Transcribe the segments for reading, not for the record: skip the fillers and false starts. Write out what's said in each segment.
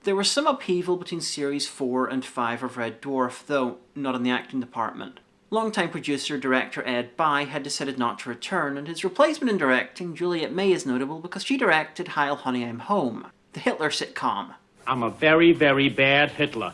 There was some upheaval between Series 4 and 5 of Red Dwarf, though not in the acting department. Longtime producer-director Ed Bye had decided not to return, and his replacement in directing, Juliet May, is notable because she directed Heil Honey I'm Home, the Hitler sitcom. I'm a very, very bad Hitler.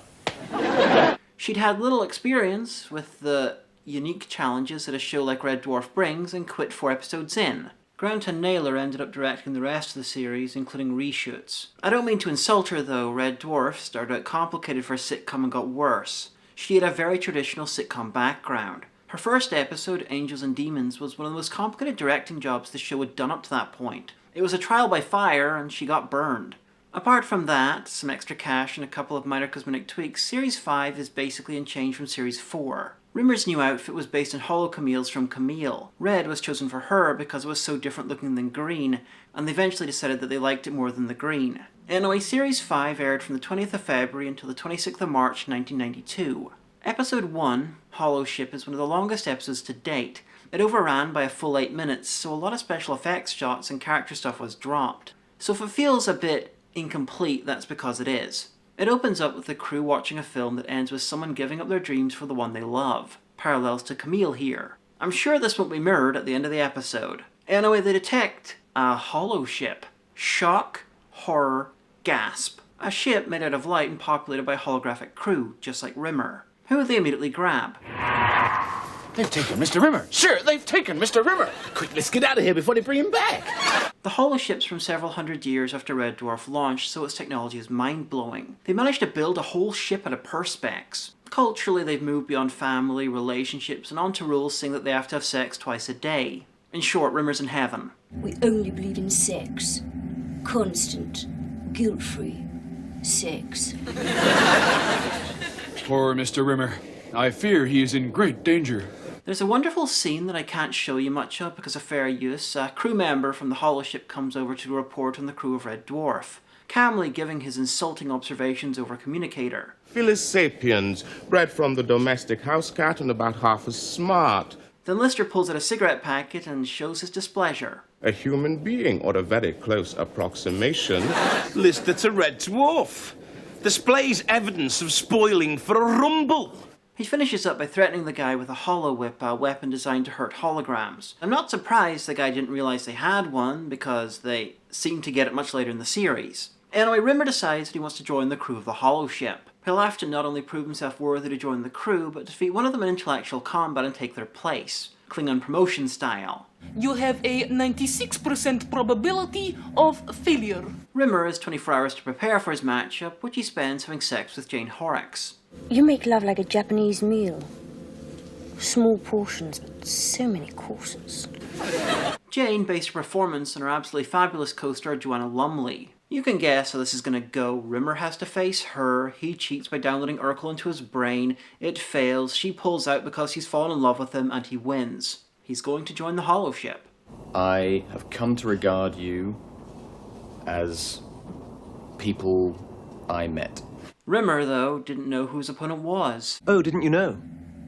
She'd had little experience with the unique challenges that a show like Red Dwarf brings and quit 4 episodes in. Granton Naylor ended up directing the rest of the series, including reshoots. I don't mean to insult her though. Red Dwarf started out complicated for a sitcom and got worse. She had a very traditional sitcom background. Her first episode, Angels and Demons, was one of the most complicated directing jobs the show had done up to that point. It was a trial by fire, and she got burned. Apart from that, some extra cash and a couple of minor cosmetic tweaks, Series 5 is basically unchanged from Series 4. Rimmer's new outfit was based on Hollow Camille's from Camille. Red was chosen for her because it was so different looking than green, and they eventually decided that they liked it more than the green. Anyway, Series 5 aired from the 20th of February until the 26th of March 1992. Episode 1, Hollow Ship, is one of the longest episodes to date. It overran by a full 8 minutes, so a lot of special effects shots and character stuff was dropped. So if it feels a bit incomplete, that's because it is. It opens up with the crew watching a film that ends with someone giving up their dreams for the one they love. Parallels to Camille here. I'm sure this won't be mirrored at the end of the episode. Anyway, they detect a hollow ship. Shock, horror, gasp. A ship made out of light and populated by a holographic crew, just like Rimmer, who they immediately grab. They've taken Mr. Rimmer. Sir, they've taken Mr. Rimmer. Quick, let's get out of here before they bring him back. The hollow ship's from several hundred years after Red Dwarf launched, so its technology is mind-blowing. They managed to build a whole ship out of perspex. Culturally, they've moved beyond family, relationships, and onto rules saying that they have to have sex twice a day. In short, Rimmer's in heaven. We only believe in sex. Constant, guilt-free sex. Poor Mr. Rimmer. I fear he is in great danger. There's a wonderful scene that I can't show you much of because of fair use. A crew member from the hollow ship comes over to report on the crew of Red Dwarf, calmly giving his insulting observations over a communicator. Phyllis sapiens, bred from the domestic house cat and about half as smart. Then Lister pulls out a cigarette packet and shows his displeasure. A human being, or a very close approximation. Lister to Red Dwarf. Displays evidence of spoiling for a rumble. He finishes up by threatening the guy with a hollow whip, a weapon designed to hurt holograms. I'm not surprised the guy didn't realize they had one, because they seem to get it much later in the series. Anyway, Rimmer decides that he wants to join the crew of the hollow ship. He'll have to not only prove himself worthy to join the crew, but defeat one of them in intellectual combat and take their place. Klingon promotion style. You have a 96% probability of failure. Rimmer has 24 hours to prepare for his matchup, which he spends having sex with Jane Horrocks. You make love like a Japanese meal. Small portions, but so many courses. Jane based her performance on her absolutely fabulous co-star Joanna Lumley. You can guess how this is going to go. Rimmer has to face her, he cheats by downloading Urkel into his brain, it fails, she pulls out because she's fallen in love with him, and he wins. He's going to join the hollow ship. I have come to regard you as people I met. Rimmer, though, didn't know who his opponent was. Oh, didn't you know?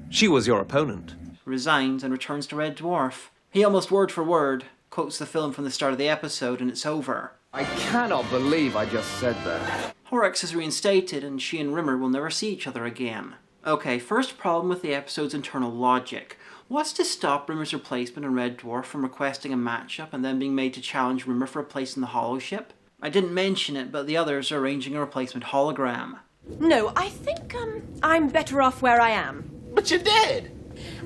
She was your opponent. Resigns and returns to Red Dwarf. He almost word for word quotes the film from the start of the episode, and it's over. I cannot believe I just said that. Horrocks is reinstated, and she and Rimmer will never see each other again. Okay, first problem with the episode's internal logic. What's to stop Rimmer's replacement in Red Dwarf from requesting a matchup and then being made to challenge Rimmer for a place in the hollow ship? I didn't mention it, but the others are arranging a replacement hologram. No, I think, I'm better off where I am. But you're dead.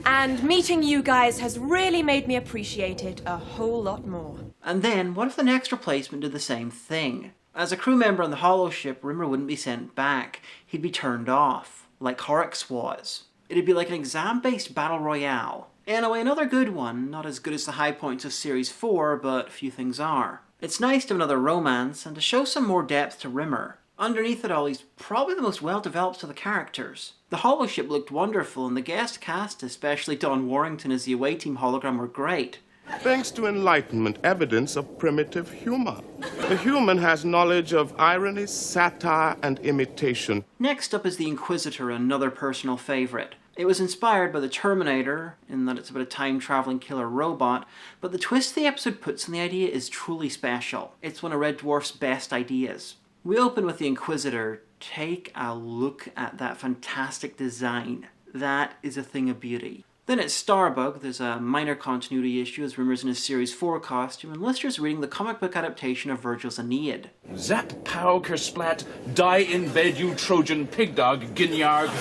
And meeting you guys has really made me appreciate it a whole lot more. And then, what if the next replacement did the same thing? As a crew member on the hollow ship, Rimmer wouldn't be sent back. He'd be turned off, like Horrocks was. It'd be like an exam-based battle royale. Anyway, another good one. Not as good as the high points of Series 4, but few things are. It's nice to have another romance, and to show some more depth to Rimmer. Underneath it all, he's probably the most well-developed of the characters. The hollow ship looked wonderful, and the guest cast, especially Don Warrington as the away team hologram, were great. Thanks to Enlightenment, evidence of primitive humor. The human has knowledge of irony, satire, and imitation. Next up is the Inquisitor, another personal favorite. It was inspired by the Terminator, in that it's about a time-traveling killer robot, but the twist the episode puts on the idea is truly special. It's one of Red Dwarf's best ideas. We open with the Inquisitor. Take a look at that fantastic design. That is a thing of beauty. Then at Starbug, there's a minor continuity issue as Rimmer's in his Series 4 costume, and Lister's reading the comic book adaptation of Virgil's Aeneid. Zap, pow, kersplat, die in bed, you Trojan pig dog, Ginyard.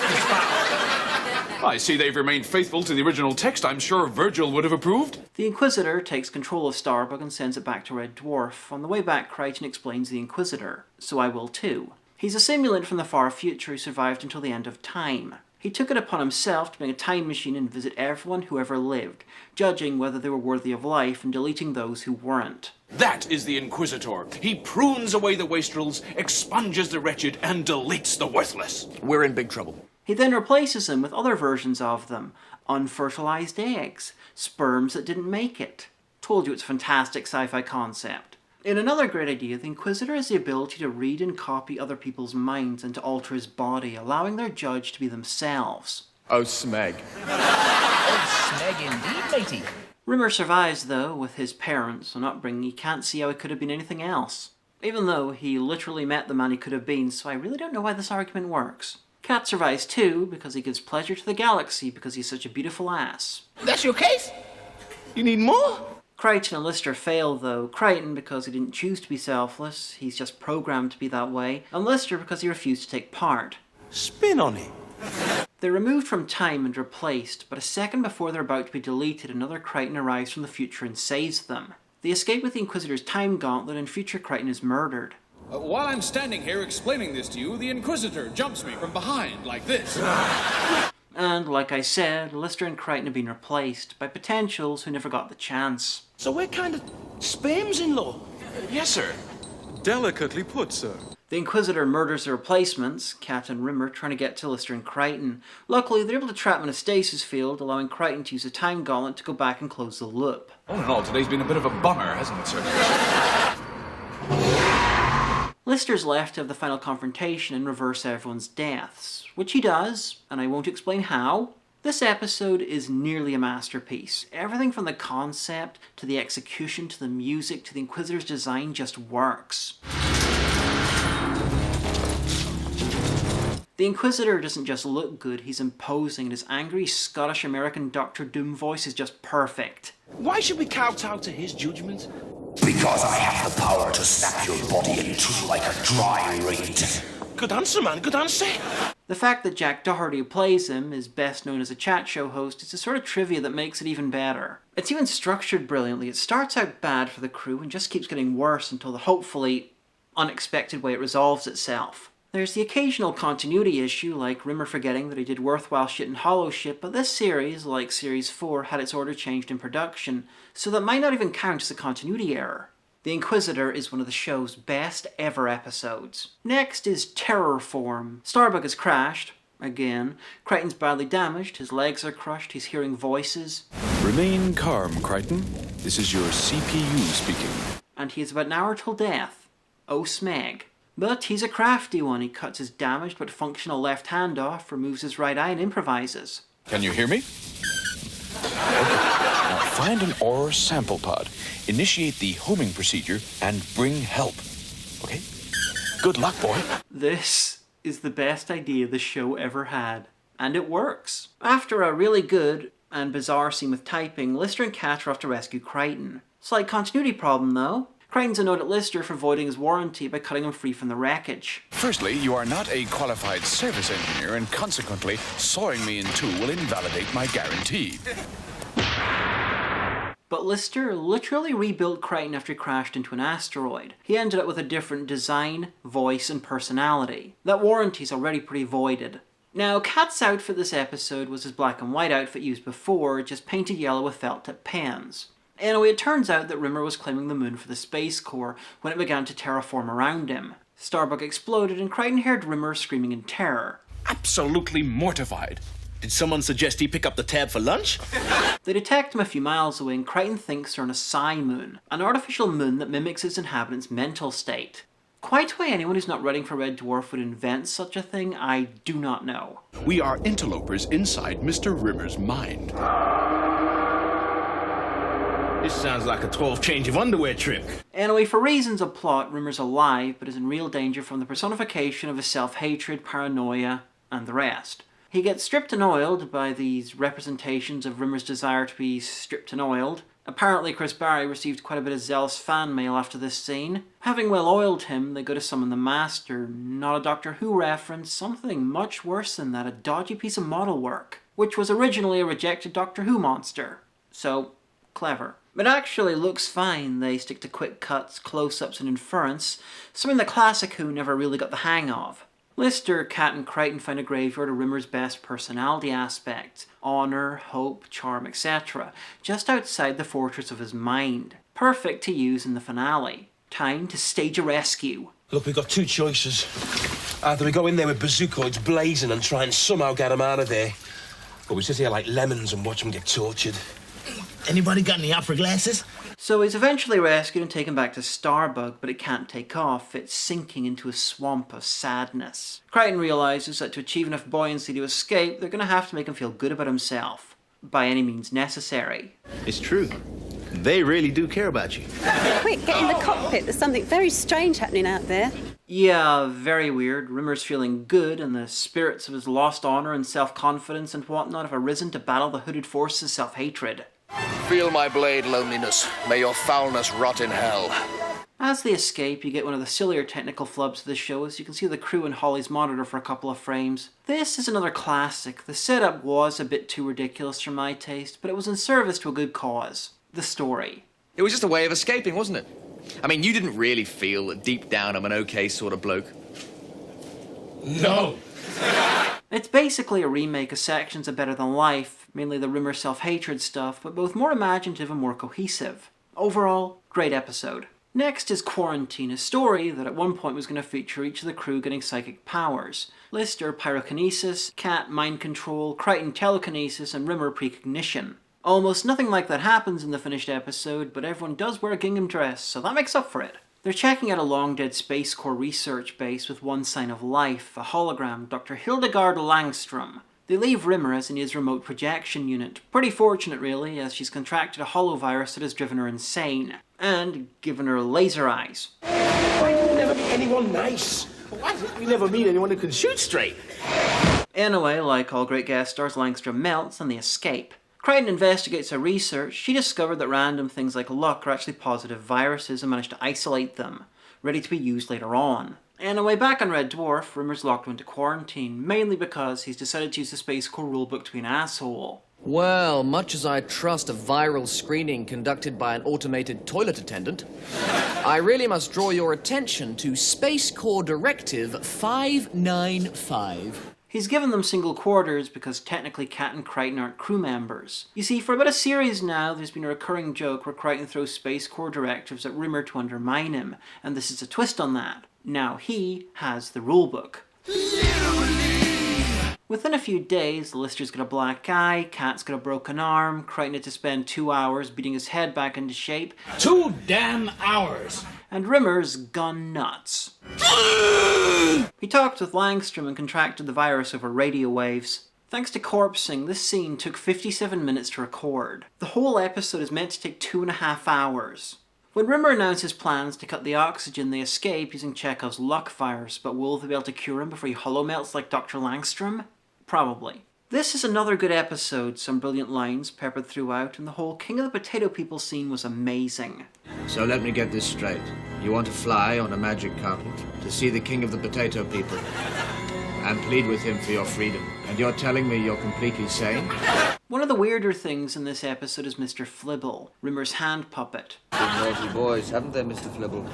I see they've remained faithful to the original text. I'm sure Virgil would have approved. The Inquisitor takes control of Starbug and sends it back to Red Dwarf. On the way back, Crichton explains the Inquisitor. So I will too. He's a simulant from the far future who survived until the end of time. He took it upon himself to bring a time machine and visit everyone who ever lived, judging whether they were worthy of life and deleting those who weren't. That is the Inquisitor. He prunes away the wastrels, expunges the wretched, and deletes the worthless. We're in big trouble. He then replaces them with other versions of them. Unfertilized eggs, sperms that didn't make it. Told you it's a fantastic sci-fi concept. In another great idea, the Inquisitor has the ability to read and copy other people's minds and to alter his body, allowing their judge to be themselves. Oh, Smeg. Oh, Smeg indeed, matey. Rimmer survives, though, with his parents and upbringing. He can't see how he could have been anything else. Even though he literally met the man he could have been, so I really don't know why this argument works. Cat survives too, because he gives pleasure to the galaxy because he's such a beautiful ass. That's your case? You need more? Crichton and Lister fail, though. Crichton because he didn't choose to be selfless, he's just programmed to be that way, and Lister because he refused to take part. Spin on it. They're removed from time and replaced, but a second before they're about to be deleted, another Crichton arrives from the future and saves them. They escape with the Inquisitor's time gauntlet, and future Crichton is murdered. While I'm standing here explaining this to you, the Inquisitor jumps me from behind like this. And, like I said, Lister and Crichton have been replaced by potentials who never got the chance. So we're kind of spams-in-law. Yes, sir. Delicately put, sir. The Inquisitor murders the replacements, Cat and Rimmer, trying to get to Lister and Crichton. Luckily, they're able to trap him in a stasis field, allowing Crichton to use a time gauntlet to go back and close the loop. All in all, today's been a bit of a bummer, hasn't it, sir? Lister's left to have the final confrontation and reverse everyone's deaths, which he does, and I won't explain how. This episode is nearly a masterpiece. Everything from the concept, to the execution, to the music, to the Inquisitor's design just works. The Inquisitor doesn't just look good, he's imposing, and his angry Scottish-American Dr. Doom voice is just perfect. Why should we kowtow to his judgment? Because I have the power to snap your body in two like a dry reed. Good answer, man. Good answer. The fact that Jack Doherty, who plays him, is best known as a chat show host is the sort of trivia that makes it even better. It's even structured brilliantly. It starts out bad for the crew and just keeps getting worse until the hopefully unexpected way it resolves itself. There's the occasional continuity issue, like Rimmer forgetting that he did worthwhile shit in Hollow Ship, but this series, like Series 4, had its order changed in production, so that might not even count as a continuity error. The Inquisitor is one of the show's best ever episodes. Next is Terror Form. Starbug has crashed, again. Crichton's badly damaged, his legs are crushed, he's hearing voices. Remain calm, Crichton. This is your CPU speaking. And he has about an hour till death. Oh, Smeg. But he's a crafty one. He cuts his damaged but functional left hand off, removes his right eye, and improvises. Can you hear me? Okay. Now find an ore sample pod. Initiate the homing procedure and bring help. Okay? Good luck, boy. This is the best idea the show ever had. And it works. After a really good and bizarre scene with typing, Lister and Cat are off to rescue Crichton. Slight continuity problem, though. Crichton's annoyed at Lister for voiding his warranty by cutting him free from the wreckage. Firstly, you are not a qualified service engineer, and consequently, sawing me in two will invalidate my guarantee. But Lister literally rebuilt Crichton after he crashed into an asteroid. He ended up with a different design, voice, and personality. That warranty's already pretty voided. Now, Cat's outfit this episode was his black and white outfit used before, just painted yellow with felt tip pens. Anyway, it turns out that Rimmer was claiming the moon for the Space Corps when it began to terraform around him. Starbug exploded and Crichton heard Rimmer screaming in terror. Absolutely mortified. Did someone suggest he pick up the tab for lunch? They detect him a few miles away and Crichton thinks they're on a psi moon, an artificial moon that mimics its inhabitants' mental state. Quite why anyone who's not writing for Red Dwarf would invent such a thing, I do not know. We are interlopers inside Mr. Rimmer's mind. This sounds like a 12 change of underwear trick. Anyway, for reasons of plot, Rimmer's alive, but is in real danger from the personification of his self-hatred, paranoia, and the rest. He gets stripped and oiled by these representations of Rimmer's desire to be stripped and oiled. Apparently Chris Barry received quite a bit of zealous fan mail after this scene. Having well oiled him, they go to summon the Master. Not a Doctor Who reference, something much worse than that, a dodgy piece of model work, which was originally a rejected Doctor Who monster. So, clever. It actually looks fine. They stick to quick cuts, close-ups and inference, something that classic Who never really got the hang of. Lister, Cat and Crichton find a graveyard of Rimmer's best personality aspects, honour, hope, charm, etc., just outside the fortress of his mind. Perfect to use in the finale. Time to stage a rescue. Look, we've got two choices. Either we go in there with bazookoids blazing and try and somehow get them out of there, or we sit here like lemons and watch them get tortured. Anybody got any opera glasses? So he's eventually rescued and taken back to Starbug, but it can't take off. It's sinking into a swamp of sadness. Crichton realises that to achieve enough buoyancy to escape, they're going to have to make him feel good about himself. By any means necessary. It's true. They really do care about you. Quick, get in the cockpit. There's something very strange happening out there. Yeah, very weird. Rimmer's feeling good, and the spirits of his lost honour and self-confidence and whatnot have arisen to battle the hooded forces of self-hatred. Feel my blade, loneliness. May your foulness rot in hell. As they escape, you get one of the sillier technical flubs of the show, as you can see the crew in Holly's monitor for a couple of frames. This is another classic. The setup was a bit too ridiculous for my taste, but it was in service to a good cause. The story. It was just a way of escaping, wasn't it? I mean, you didn't really feel that deep down I'm an okay sort of bloke. No! It's basically a remake of sections of Better Than Life, mainly the Rimmer self-hatred stuff, but both more imaginative and more cohesive. Overall, great episode. Next is Quarantine, a story that at one point was going to feature each of the crew getting psychic powers. Lister, pyrokinesis, Cat, mind control, Crichton, telekinesis, and Rimmer, precognition. Almost nothing like that happens in the finished episode, but everyone does wear a gingham dress, so that makes up for it. They're checking out a long-dead Space Corps research base with one sign of life, a hologram, Dr. Hildegard Langstrom. They leave Rimmer as in his remote projection unit. Pretty fortunate, really, as she's contracted a holovirus that has driven her insane. And given her laser eyes. Why do we never meet anyone nice? Why is it we never meet anyone who can shoot straight? Anyway, like all great guest stars, Langstrom melts and they escape. Crichton investigates her research. She discovered that random things like luck are actually positive viruses and managed to isolate them, ready to be used later on. Anyway, back on Red Dwarf, Rimmer's locked into quarantine, mainly because he's decided to use the Space Corps rulebook to be an asshole. Well, much as I trust a viral screening conducted by an automated toilet attendant, I really must draw your attention to Space Corps Directive 595. He's given them single quarters because technically Cat and Crichton aren't crew members. You see, for about a series now, there's been a recurring joke where Crichton throws Space Corps directives at Rimmer to undermine him, and this is a twist on that. Now he has the rulebook. Within a few days, Lister's got a black eye, Cat's got a broken arm, Crichton had to spend 2 hours beating his head back into shape. 2 damn hours! And Rimmer's gone nuts. He talked with Langstrom and contracted the virus over radio waves. Thanks to corpsing, this scene took 57 minutes to record. The whole episode is meant to take 2.5 hours. When Rimmer announces plans to cut the oxygen, they escape using Chekhov's luck virus, but will they be able to cure him before he hollow-melts like Dr. Langstrom? Probably. This is another good episode, some brilliant lines peppered throughout, and the whole King of the Potato People scene was amazing. So let me get this straight. You want to fly on a magic carpet to see the King of the Potato People and plead with him for your freedom, and you're telling me you're completely sane? One of the weirder things in this episode is Mr. Flibble, Rimmer's hand puppet. Good naughty boys, haven't they, Mr. Flibble?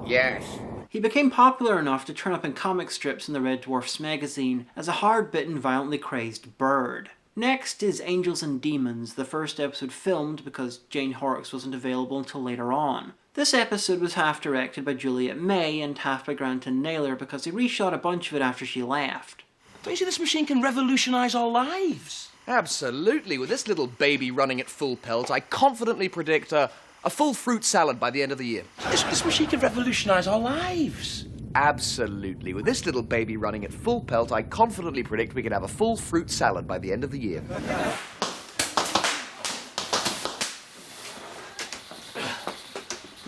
Yes. He became popular enough to turn up in comic strips in the Red Dwarf's magazine as a hard-bitten, violently crazed bird. Next is Angels and Demons, the first episode filmed because Jane Horrocks wasn't available until later on. This episode was half directed by Juliet May and half by Granton Naylor because they reshot a bunch of it after she left. Don't you see this machine can revolutionise our lives? Absolutely. With this little baby running at full pelt, I confidently predict a full fruit salad by the end of the year. This machine can revolutionise our lives. Absolutely. With this little baby running at full pelt, I confidently predict we can have a full fruit salad by the end of the year.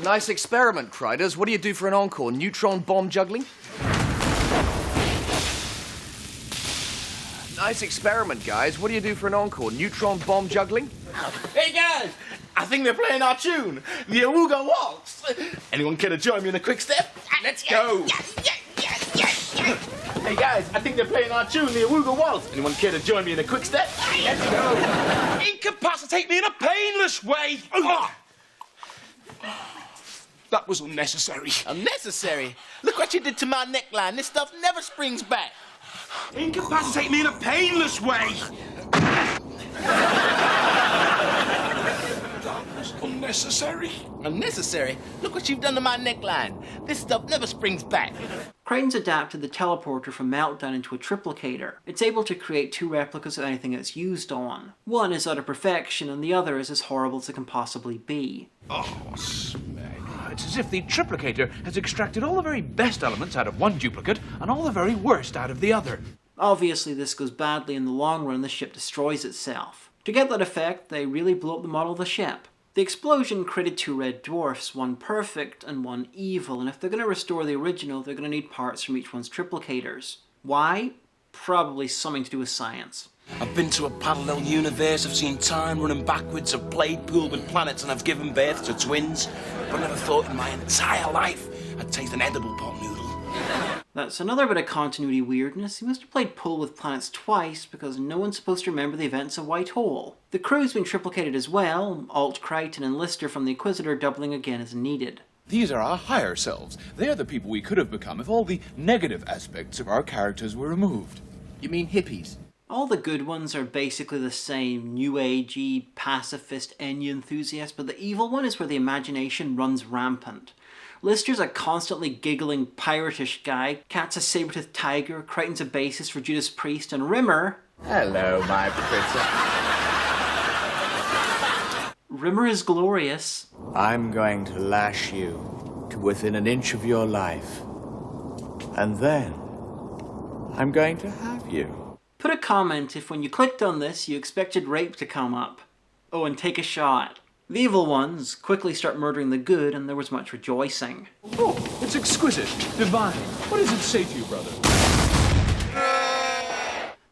Nice experiment, Criders. What do you do for an encore? Neutron bomb juggling? Nice experiment, guys. What do you do for an encore? Neutron bomb juggling? Hey, guys! I think they're playing our tune, the Awooga Waltz. Anyone care to join me in a quick step? Let's go! Hey, guys, I think they're playing our tune, the Awooga Waltz. Anyone care to join me in a quick step? Let's go! Incapacitate me in a painless way! That was unnecessary. Unnecessary? Look what you did to my neckline. This stuff never springs back. Incapacitate me in a painless way! That was unnecessary. Unnecessary? Look what you've done to my neckline. This stuff never springs back. Crichton's adapted the teleporter from Meltdown into a triplicator. It's able to create 2 replicas of anything it's used on. One is out of perfection and the other is as horrible as it can possibly be. Oh, Smeg. It's as if the triplicator has extracted all the very best elements out of one duplicate and all the very worst out of the other. Obviously this goes badly in the long run and the ship destroys itself. To get that effect, they really blew up the model of the ship. The explosion created 2 red dwarfs, one perfect and one evil, and if they're going to restore the original, they're going to need parts from each one's triplicators. Why? Probably something to do with science. I've been to a parallel universe, I've seen time running backwards, I've played pool with planets and I've given birth to twins, but I never thought in my entire life I'd taste an edible pot noodle. That's another bit of continuity weirdness. He must have played pool with planets twice because no one's supposed to remember the events of White Hole. The crew's been triplicated as well, Alt Crichton and Lister from the Inquisitor doubling again as needed. These are our higher selves. They are the people we could have become if all the negative aspects of our characters were removed. You mean hippies? All the good ones are basically the same, new agey, pacifist, Enya enthusiast, but the evil one is where the imagination runs rampant. Lister's a constantly giggling, piratish guy, Cat's a saber-toothed tiger, Crichton's a bassist for Judas Priest, and Rimmer... Hello, my pretty. Rimmer is glorious. I'm going to lash you to within an inch of your life. And then I'm going to have you. Put a comment if when you clicked on this you expected rape to come up. Oh, and take a shot. The evil ones quickly start murdering the good and there was much rejoicing. Oh, it's exquisite, divine. What does it say to you, brother?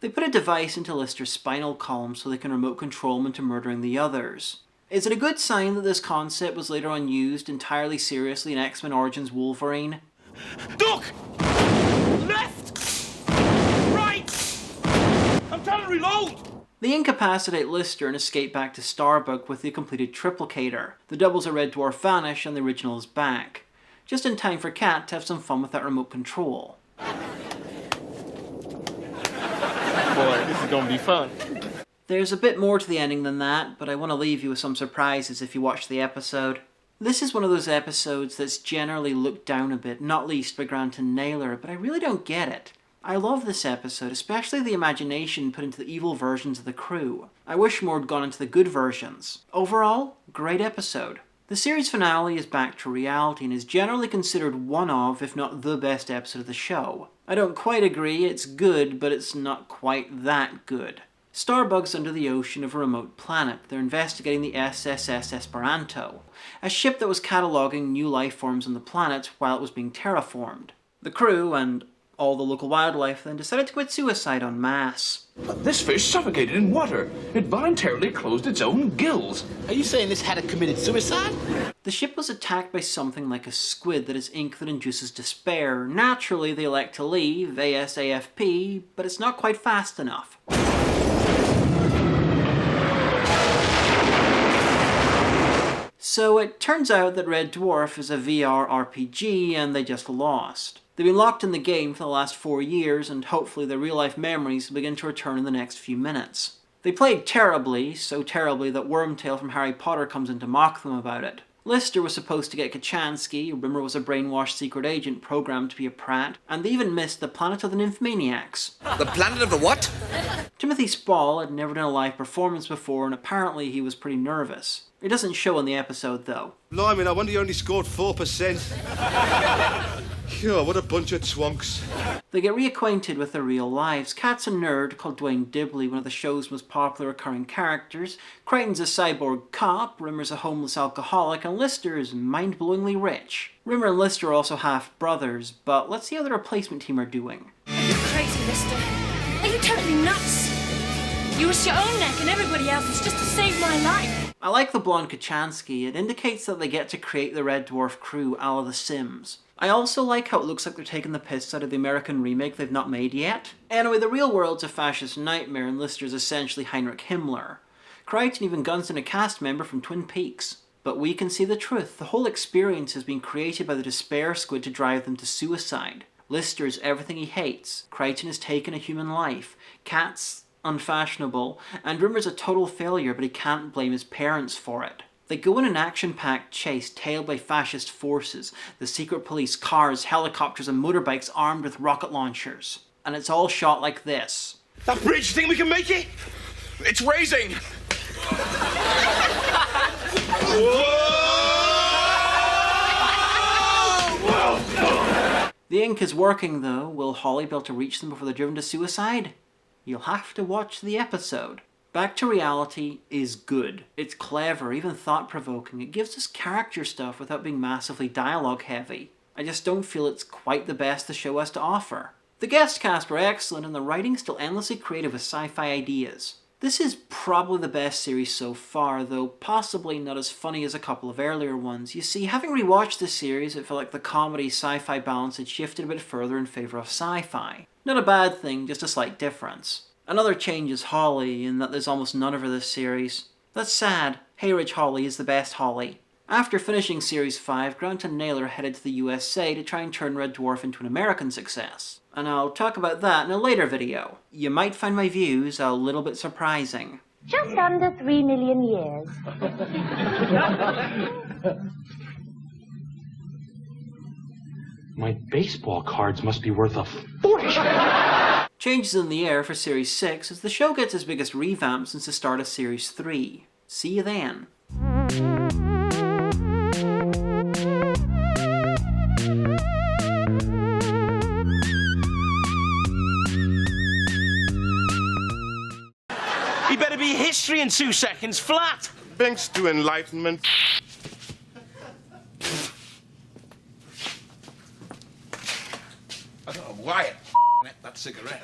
They put a device into Lister's spinal column so they can remote control him into murdering the others. Is it a good sign that this concept was later on used entirely seriously in X-Men Origins Wolverine? Duck! Left! Right! I'm trying to reload! They incapacitate Lister and escape back to Starbug with the completed triplicator. The doubles of Red Dwarf vanish and the original is back. Just in time for Cat to have some fun with that remote control. Boy, this is gonna be fun. There's a bit more to the ending than that, but I want to leave you with some surprises if you watch the episode. This is one of those episodes that's generally looked down a bit, not least by Grant and Naylor, but I really don't get it. I love this episode, especially the imagination put into the evil versions of the crew. I wish more had gone into the good versions. Overall, great episode. The series finale is back to reality and is generally considered one of, if not the best episode of the show. I don't quite agree, it's good, but it's not quite that good. Starbug's under the ocean of a remote planet. They're investigating the SSS Esperanto, a ship that was cataloguing new life forms on the planet while it was being terraformed. The crew, and all the local wildlife, then decided to commit suicide en masse. This fish suffocated in water. It voluntarily closed its own gills. Are you saying this had committed suicide? The ship was attacked by something like a squid that is ink that induces despair. Naturally, they elect to leave, ASAFP, but it's not quite fast enough. So it turns out that Red Dwarf is a VR RPG and they just lost. They've been locked in the game for the last 4 years and hopefully their real-life memories will begin to return in the next few minutes. They played terribly, so terribly that Wormtail from Harry Potter comes in to mock them about it. Lister was supposed to get Kachansky, Rimmer was a brainwashed secret agent programmed to be a prat, and they even missed the planet of the Nymphomaniacs. The planet of the what? Timothy Spall had never done a live performance before and apparently he was pretty nervous. It doesn't show in the episode though. Blimey, I wonder you only scored 4%. Oh, what a bunch of twonks. They get reacquainted with their real lives. Kat's a nerd called Dwayne Dibley, one of the show's most popular recurring characters. Crichton's a cyborg cop, Rimmer's a homeless alcoholic, and Lister is mind-blowingly rich. Rimmer and Lister are also half-brothers, but let's see how the replacement team are doing. Are you crazy, Lister? Are you totally nuts? You risk your own neck and everybody else's just to save my life. I like the blonde Kachansky. It indicates that they get to create the Red Dwarf crew a la The Sims. I also like how it looks like they're taking the piss out of the American remake they've not made yet. Anyway, the real world's a fascist nightmare and Lister's essentially Heinrich Himmler. Crichton even guns in a cast member from Twin Peaks. But we can see the truth. The whole experience has been created by the despair squid to drive them to suicide. Lister is everything he hates. Crichton has taken a human life. Kat's unfashionable, and Rimmer's a total failure, but he can't blame his parents for it. They go in an action-packed chase tailed by fascist forces, the secret police, cars, helicopters and motorbikes armed with rocket launchers. And it's all shot like this. That bridge, think we can make it? It's raising! The ink is working though. Will Holly be able to reach them before they're driven to suicide? You'll have to watch the episode. Back to Reality is good. It's clever, even thought-provoking. It gives us character stuff without being massively dialogue-heavy. I just don't feel it's quite the best the show has to offer. The guest cast were excellent and the writing's still endlessly creative with sci-fi ideas. This is probably the best series so far, though possibly not as funny as a couple of earlier ones. You see, having rewatched this series, it felt like the comedy-sci-fi balance had shifted a bit further in favour of sci-fi. Not a bad thing, just a slight difference. Another change is Holly, in that there's almost none of her this series. That's sad. Hey Ridge Holly is the best Holly. After finishing Series 5, Grant and Naylor headed to the USA to try and turn Red Dwarf into an American success. And I'll talk about that in a later video. You might find my views a little bit surprising. Just under 3 million years. My baseball cards must be worth a fortune. Changes in the air for Series 6 as the show gets its biggest revamp since the start of Series 3. See you then. He better be history in 2 seconds flat. Thanks to enlightenment. I don't know why that cigarette.